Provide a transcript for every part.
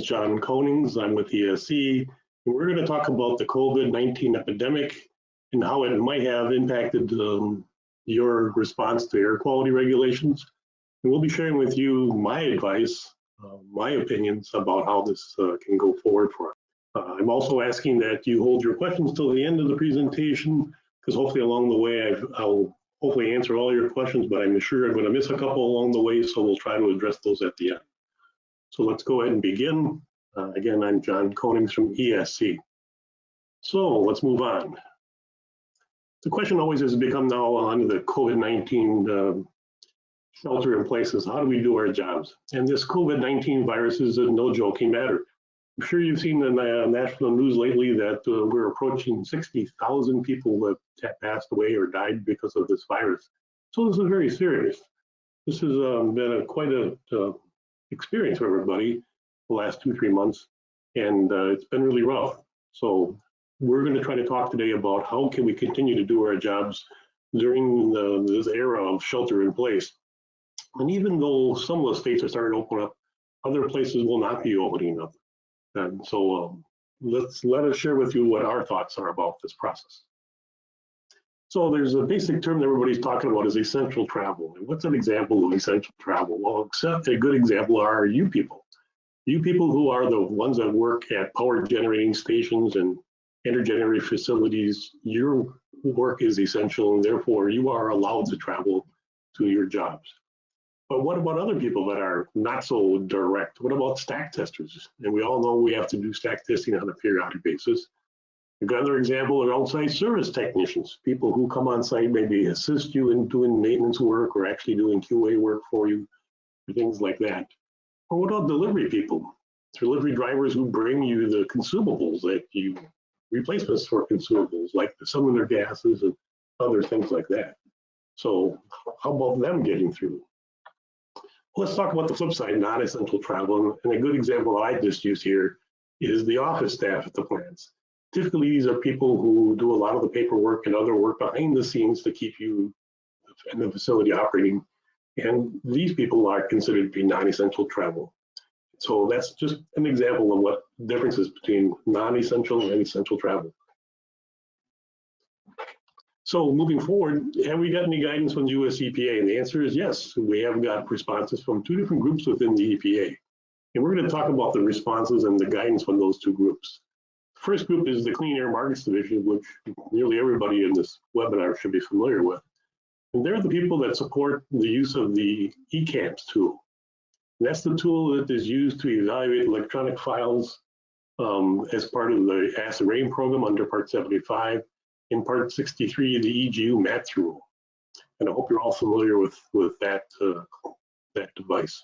is John Konings. I'm with ESC, and we're going to talk about the COVID-19 epidemic and how it might have impacted your response to air quality regulations. And we'll be sharing with you my advice, my opinions about how this can go forward for us. I'm also asking that you hold your questions till the end of the presentation, because hopefully along the way I'll hopefully answer all your questions, but I'm sure I'm going to miss a couple along the way, so we'll try to address those at the end. So let's go ahead and begin. Again, I'm John Konings from ESC. So let's move on. The question always has become now on the COVID-19 shelter in place is how do we do our jobs? And this COVID-19 virus is no joking matter. I'm sure you've seen in the national news lately that we're approaching 60,000 people that have passed away or died because of this virus. So this is very serious. This has been quite a experience for everybody the last 2-3 months, and it's been really rough. So we're going to try to talk today about how can we continue to do our jobs during this era of shelter in place. And even though some of the states are starting to open up, other places will not be opening up. And so let us share with you what our thoughts are about this process. So there's a basic term that everybody's talking about is essential travel. And what's an example of essential travel? Well, except a good example are you people. You people who are the ones that work at power generating stations and energy facilities, your work is essential and therefore you are allowed to travel to your jobs. But what about other people that are not so direct? What about stack testers? And we all know we have to do stack testing on a periodic basis. Another example are outside service technicians, people who come on site, maybe assist you in doing maintenance work or actually doing QA work for you, things like that. Or what about delivery people? Delivery drivers who bring you the consumables that you, replacements for consumables like the cylinder gases and other things like that. So how about them getting through? Let's talk about the flip side, non-essential travel. And a good example that I just used here is the office staff at the plants. Typically, these are people who do a lot of the paperwork and other work behind the scenes to keep you and the facility operating. And these people are considered to be non-essential travel. So that's just an example of what differences between non-essential and essential travel. So moving forward, have we got any guidance from the US EPA? And the answer is yes. We have got responses from 2 different groups within the EPA. And we're going to talk about the responses and the guidance from those 2 groups. The first group is the Clean Air Markets Division, which nearly everybody in this webinar should be familiar with. And they're the people that support the use of the CEMS tool. And that's the tool that is used to evaluate electronic files as part of the acid rain program under Part 75. In Part 63, the EGU MATS rule. And I hope you're all familiar with that, that device.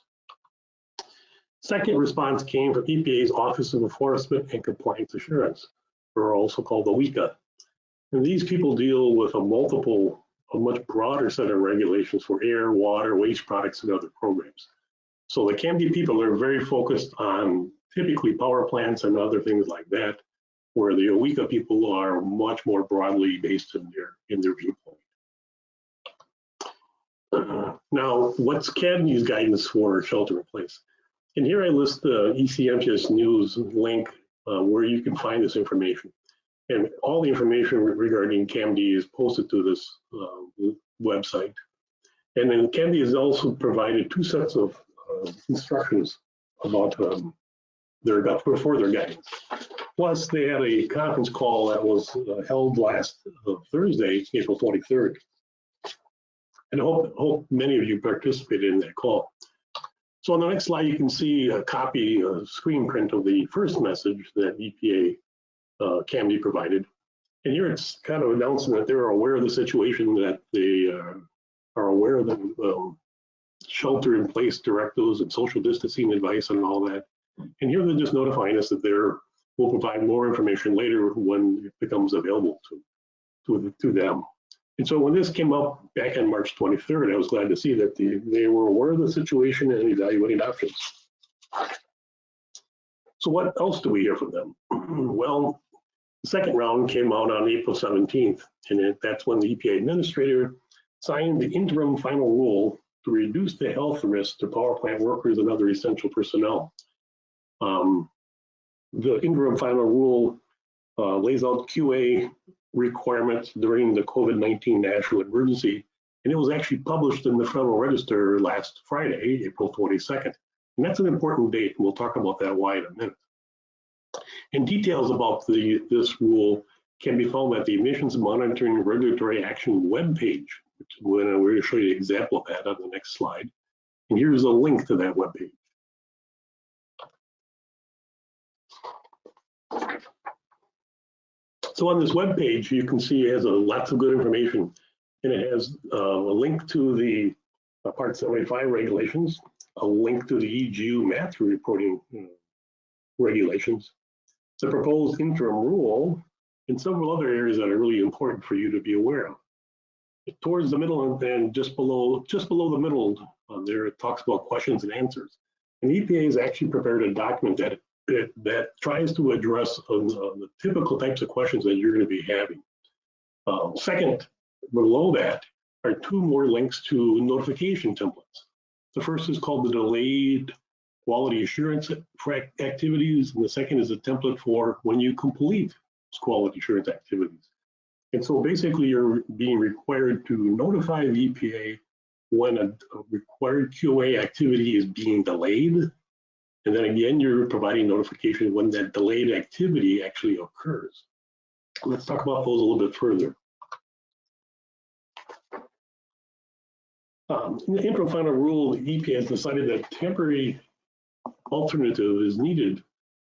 Second response came from EPA's Office of Enforcement and Compliance Assurance, or also called OECA. And these people deal with a much broader set of regulations for air, water, waste products, and other programs. So the CAMD people are very focused on typically power plants and other things like that, where the OECA people are much more broadly based in their viewpoint. Now, what's CAMD's guidance for shelter in place? And here I list the ECMS news link where you can find this information. And all the information regarding CAMD is posted to this website. And then CAMD has also provided 2 sets of instructions about for their guidance. Plus, they had a conference call that was held last Thursday, April 23rd. And I hope many of you participated in that call. So on the next slide, you can see a copy, a screen print of the first message that EPA CAMD provided. And here it's kind of announcing that they're aware of the situation, that they are aware of the shelter in place directives and social distancing advice and all that. And here they're just notifying us that we'll provide more information later when it becomes available to them. And so when this came up back on March 23rd, I was glad to see that they were aware of the situation and evaluating options. So what else do we hear from them? Well, the second round came out on April 17th, and that's when the EPA administrator signed the interim final rule to reduce the health risks to power plant workers and other essential personnel. The interim final rule lays out QA requirements during the COVID-19 national emergency, and it was actually published in the Federal Register last Friday, April 22nd. And that's an important date, and we'll talk about that why in a minute. And details about this rule can be found at the Emissions Monitoring Regulatory Action webpage, which we're going to show you an example of that on the next slide. And here's a link to that webpage. So on this webpage, you can see it has lots of good information, and it has a link to the Part 75 regulations, a link to the EGU math reporting regulations, the proposed interim rule, and several other areas that are really important for you to be aware of. Towards the middle and just below the middle there, it talks about questions and answers. And EPA has actually prepared a document that tries to address the typical types of questions that you're going to be having. Second, below that are two more links to notification templates. The first is called the delayed quality assurance activities, and the second is a template for when you complete quality assurance activities. And so basically you're being required to notify the EPA when a required QA activity is being delayed. And then again, you're providing notification when that delayed activity actually occurs. Let's talk about those a little bit further. In the interim final rule, the EPA has decided that temporary alternative is needed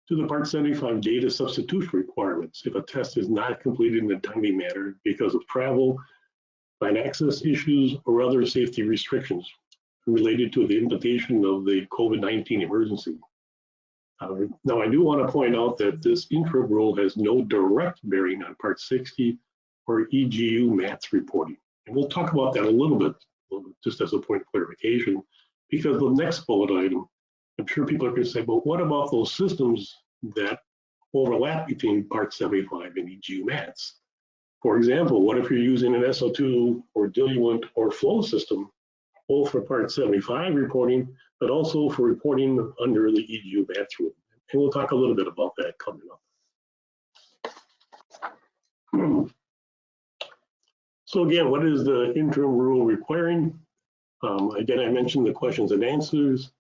to the Part 75 data substitution requirements if a test is not completed in a timely manner because of travel, client access issues, or other safety restrictions related to the implementation of the COVID-19 emergency. Now, I do want to point out that this interim rule has no direct bearing on Part 60 or EGU MATS reporting. And we'll talk about that a little bit, just as a point of clarification, because the next bullet item, I'm sure people are going to say, but what about those systems that overlap between Part 75 and EGU MATS? For example, what if you're using an SO2 or diluent or flow system, both for Part 75 reporting, but also for reporting under the EGU MATS rule? And we'll talk a little bit about that coming up. So again, what is the interim rule requiring? Again, I mentioned the questions and answers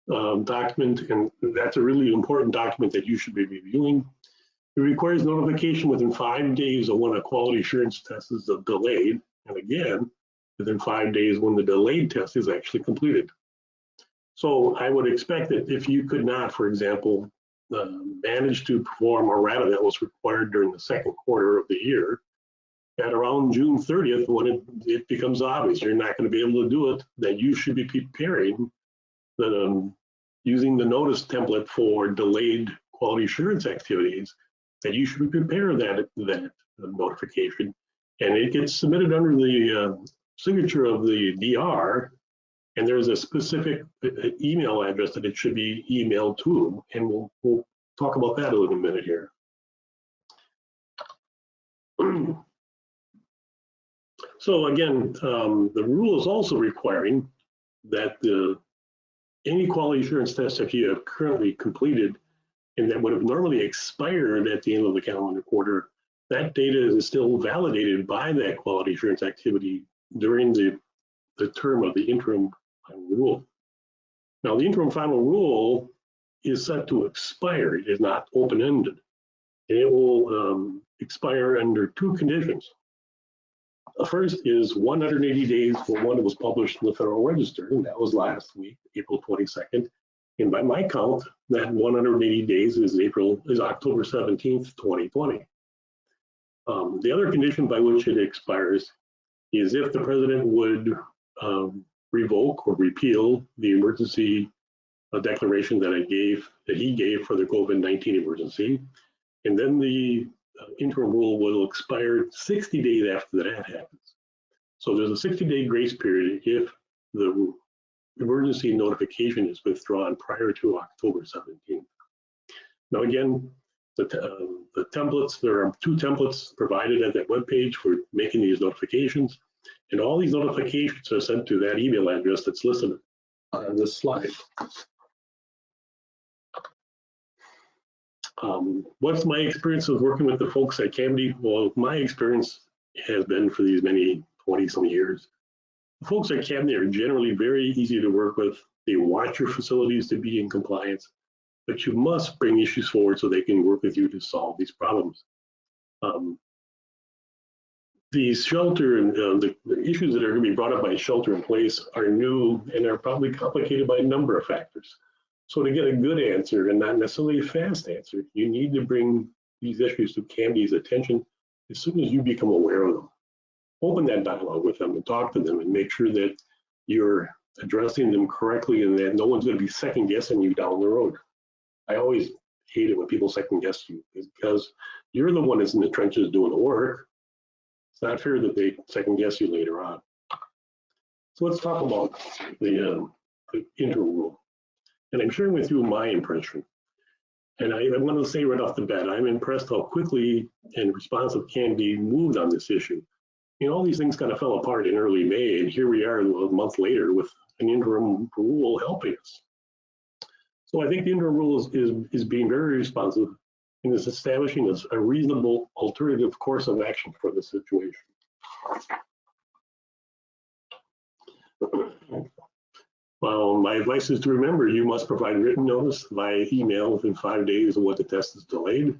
document, and that's a really important document that you should be reviewing. It requires notification within 5 days of when a quality assurance test is delayed, and again, within 5 days when the delayed test is actually completed. So I would expect that if you could not, for example, manage to perform a RADA that was required during the second quarter of the year, at around June 30th, when it becomes obvious you're not going to be able to do it, that you should be preparing using the notice template for delayed quality assurance activities, that you should prepare that notification, and it gets submitted under the signature of the DR, and there's a specific email address that it should be emailed to, and we'll talk about that in a minute here. So again, the rule is also requiring that any quality assurance test that you have currently completed and that would have normally expired at the end of the calendar quarter, that data is still validated by that quality assurance activity during the term of the interim final rule. Now, the interim final rule is set to expire. It is not open-ended. It will expire under two conditions. The first is 180 days from when it was published in the Federal Register, and that was last week, April 22nd. And by my count, that 180 days is October 17th, 2020. The other condition by which it expires is if the president would revoke or repeal the emergency declaration that he gave for the COVID-19 emergency, and then the interim rule will expire 60 days after that happens. So there's a 60-day grace period if the emergency notification is withdrawn prior to October 17th. Now again, the templates, there are 2 templates provided at that webpage for making these notifications, and all these notifications are sent to that email address that's listed on this slide. What's my experience of working with the folks at CAMD? Well, my experience has been for these many 20-some years. The folks at CAMD are generally very easy to work with. They want your facilities to be in compliance, but you must bring issues forward so they can work with you to solve these problems. These shelter and the issues that are going to be brought up by shelter in place are new and are probably complicated by a number of factors. So to get a good answer and not necessarily a fast answer, you need to bring these issues to CAMD's attention as soon as you become aware of them. Open that dialogue with them and talk to them and make sure that you're addressing them correctly and that no one's going to be second guessing you down the road. I always hate it when people second guess you because you're the one that's in the trenches doing the work. It's not fair that they second guess you later on. So let's talk about the interim rule. And I'm sharing with you my impression. And I want to say right off the bat, I'm impressed how quickly and responsive CAMD moved on this issue. You know, all these things kind of fell apart in early May, and here we are a month later with an interim rule helping us. So I think the interim rule is being very responsive and is establishing a reasonable alternative course of action for the situation. Well, my advice is to remember you must provide written notice via email within 5 days of what the test is delayed.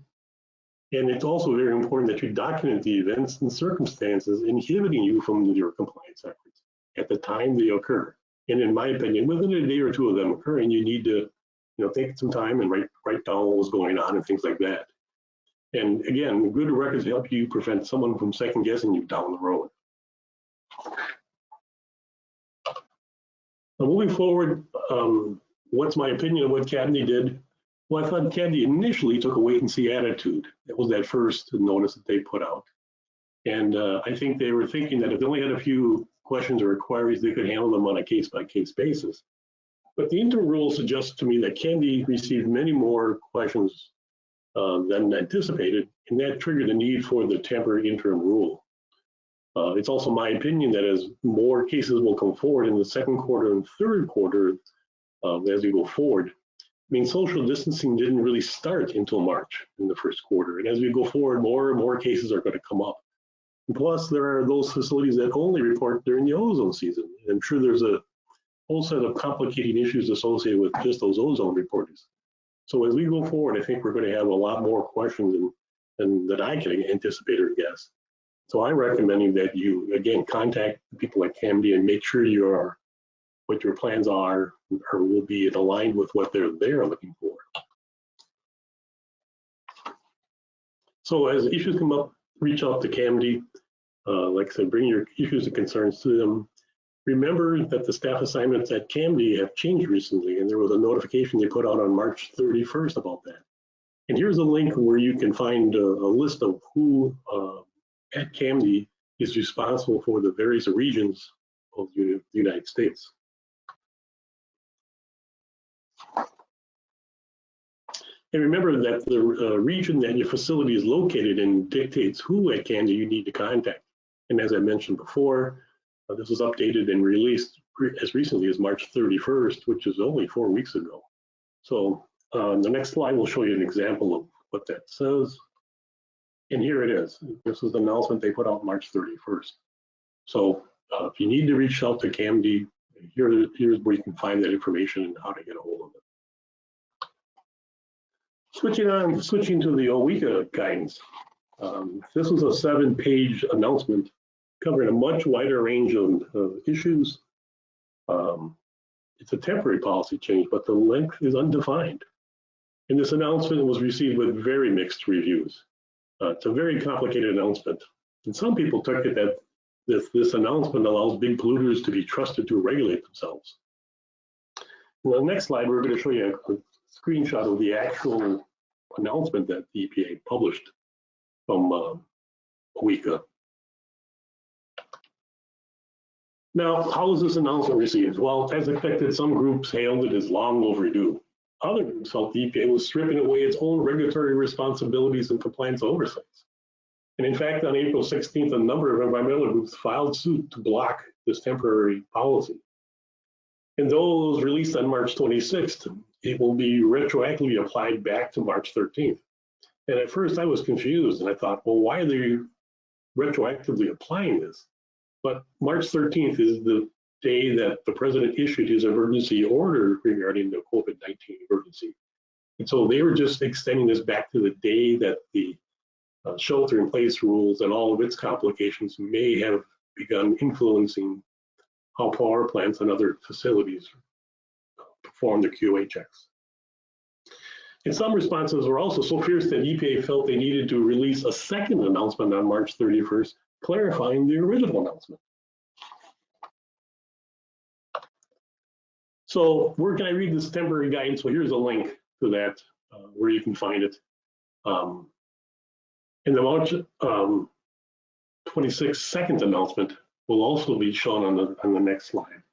And it's also very important that you document the events and circumstances inhibiting you from your compliance efforts at the time they occur. And in my opinion, within a day or two of them occurring, you need to take some time and write down what was going on and things like that. And again, good records help you prevent someone from second guessing you down the road. Now, moving forward, what's my opinion of what CAMD did? Well, I thought CAMD initially took a wait-and-see attitude. That was that first notice that they put out. And I think they were thinking that if they only had a few questions or inquiries, they could handle them on a case-by-case basis. But the interim rule suggests to me that CAMD received many more questions than anticipated, and that triggered the need for the temporary interim rule. It's also my opinion that as more cases will come forward in the second quarter and third quarter as we go forward, I mean, social distancing didn't really start until March in the first quarter. And as we go forward, more and more cases are going to come up. And plus, there are those facilities that only report during the ozone season. And I'm sure there's a whole set of complicating issues associated with just those ozone reporters. So as we go forward, I think we're going to have a lot more questions than that I can anticipate or guess. So I'm recommending that you, again, contact the people at CAMD and make sure what your plans are or will be aligned with what they're looking for. So as issues come up, reach out to CAMD. Like I said, bring your issues and concerns to them. Remember that the staff assignments at CAMD have changed recently, and there was a notification they put out on March 31st about that. And here's a link where you can find a list of who at CAMD is responsible for the various regions of the United States. And remember that the region that your facility is located in dictates who at CAMD you need to contact. And as I mentioned before, this was updated and released as recently as March 31st, which is only 4 weeks ago. So the next slide will show you an example of what that says. And here it is. This is the announcement they put out March 31st. So if you need to reach out to CAMD, here's where you can find that information and how to get a hold of it. Switching to the OECA guidance. This was a 7-page announcement covering a much wider range of issues. It's a temporary policy change, but the length is undefined. And this announcement was received with very mixed reviews. It's a very complicated announcement. And some people took it that this announcement allows big polluters to be trusted to regulate themselves. In the next slide, we're going to show you a screenshot of the actual announcement that the EPA published from OECA. Now, how was this announcement received? Well, as expected, some groups hailed it as long overdue. Other groups felt the EPA was stripping away its own regulatory responsibilities and compliance oversights. And in fact, on April 16th, a number of environmental groups filed suit to block this temporary policy. And those released on March 26th, it will be retroactively applied back to March 13th. And at first I was confused and I thought, well, why are they retroactively applying this? But March 13th is the day that the president issued his emergency order regarding the COVID-19 emergency. And so they were just extending this back to the day that the shelter-in-place rules and all of its complications may have begun influencing how power plants and other facilities perform their QA checks. And some responses were also so fierce that EPA felt they needed to release a second announcement on March 31st, clarifying the original announcement. So where can I read this temporary guidance? Well, here's a link to that where you can find it. And the March 26th second announcement will also be shown on the next slide.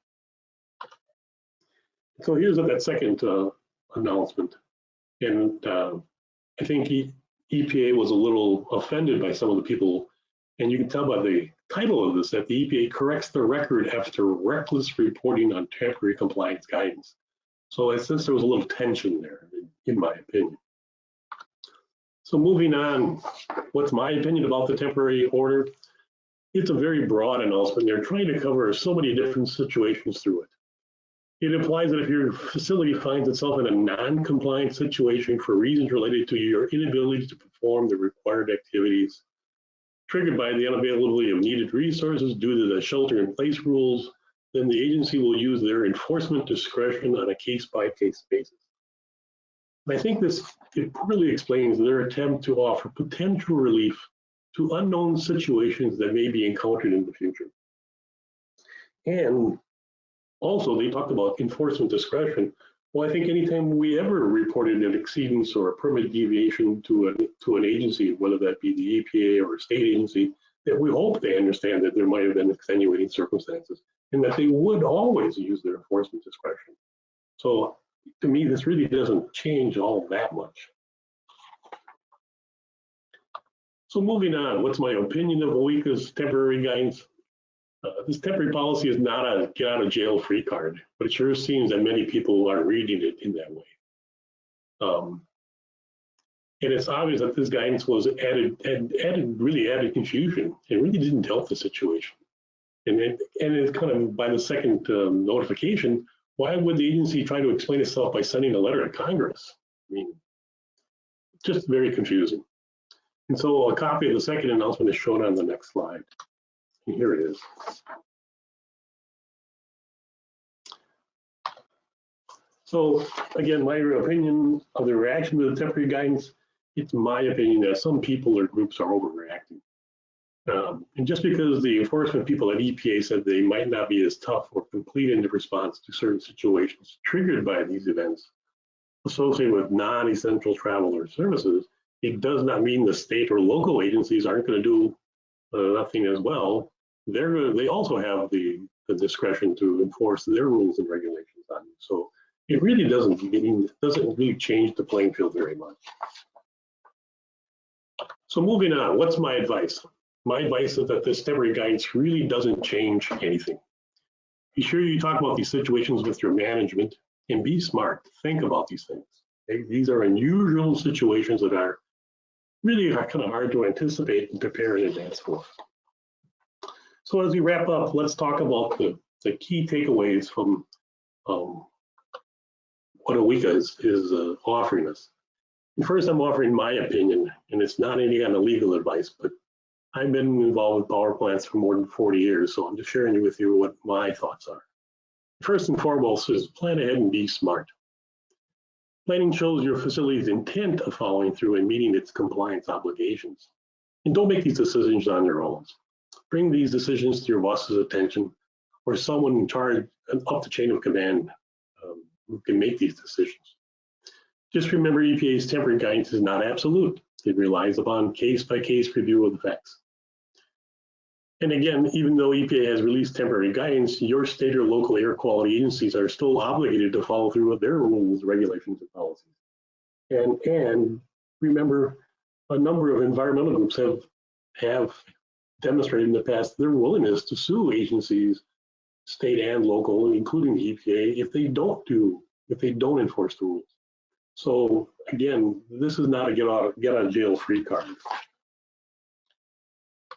So here's that second announcement. And I think EPA was a little offended by some of the people, and you can tell by the title of this that the EPA corrects the record after reckless reporting on temporary compliance guidance. So since there was a little tension there, in my opinion. So moving on, what's my opinion about the temporary order? It's a very broad announcement. They're trying to cover so many different situations through it. It implies that if your facility finds itself in a non-compliant situation for reasons related to your inability to perform the required activities, triggered by the unavailability of needed resources due to the shelter-in-place rules, then the agency will use their enforcement discretion on a case-by-case basis. And I think it poorly explains their attempt to offer potential relief to unknown situations that may be encountered in the future. And also, they talked about enforcement discretion. Well, I think anytime we ever reported an exceedance or a permit deviation to an agency, whether that be the EPA or a state agency, that we hope they understand that there might have been extenuating circumstances and that they would always use their enforcement discretion. So to me, this really doesn't change all that much. So moving on, what's my opinion of OECA's temporary guidance? This temporary policy is not a get out of jail free card, but it sure seems that many people are reading it in that way. And it's obvious that this guidance was added confusion. It really didn't help the situation. And it's kind of by the second notification, why would the agency try to explain itself by sending a letter to Congress? I mean, just very confusing. And so a copy of the second announcement is shown on the next slide. And here it is. So again, my opinion of the reaction to the temporary guidance, it's my opinion that some people or groups are overreacting. And just because the enforcement people at EPA said they might not be as tough or complete in the response to certain situations triggered by these events associated with non-essential travel or services, it does not mean the state or local agencies aren't going to do nothing as well. They also have the discretion to enforce their rules and regulations on you. So it really doesn't really change the playing field very much. So moving on, what's my advice? My advice is that this temporary guidance really doesn't change anything. Be sure you talk about these situations with your management and be smart. Think about these things. Okay? These are unusual situations that are really kind of hard to anticipate and prepare in advance for. So as we wrap up, let's talk about the key takeaways from what OECA is offering us. And first, I'm offering my opinion, and it's not any kind of legal advice, but I've been involved with power plants for more than 40 years, so I'm just sharing with you what my thoughts are. First and foremost is plan ahead and be smart. Planning shows your facility's intent of following through and meeting its compliance obligations. And don't make these decisions on your own. Bring these decisions to your boss's attention or someone in charge up the chain of command who can make these decisions. Just remember, EPA's temporary guidance is not absolute. It relies upon case-by-case review of the facts. And again, even though EPA has released temporary guidance, your state or local air quality agencies are still obligated to follow through with their rules, regulations, and policies. And remember, a number of environmental groups have demonstrated in the past their willingness to sue agencies, state and local, including the EPA, if they don't enforce the rules. So again, this is not a get out of jail free card.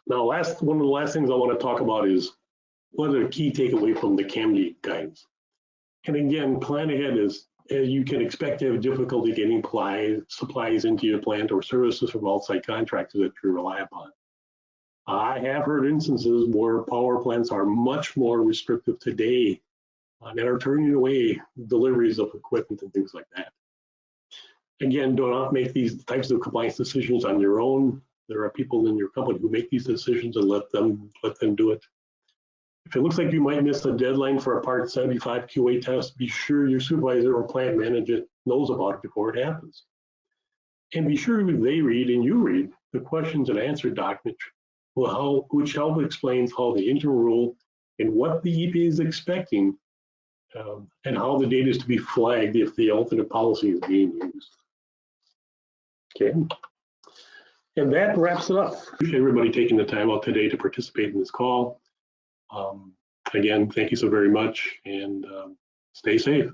Now, one of the last things I want to talk about is what are the key takeaway from the CAMD guidance. And again, plan ahead is you can expect to have difficulty getting supplies into your plant or services from outside contractors that you rely upon. I have heard instances where power plants are much more restrictive today and are turning away deliveries of equipment and things like that. Again, do not make these types of compliance decisions on your own. There are people in your company who make these decisions, and let them do it. If it looks like you might miss a deadline for a Part 75 QA test, be sure your supervisor or plant manager knows about it before it happens. And be sure they read and you read the questions and answer document, which help explains how the interim rule and what the EPA is expecting, and how the data is to be flagged if the alternate policy is being used. Okay. And that wraps it up. Appreciate everybody taking the time out today to participate in this call. Again, thank you so very much, and stay safe.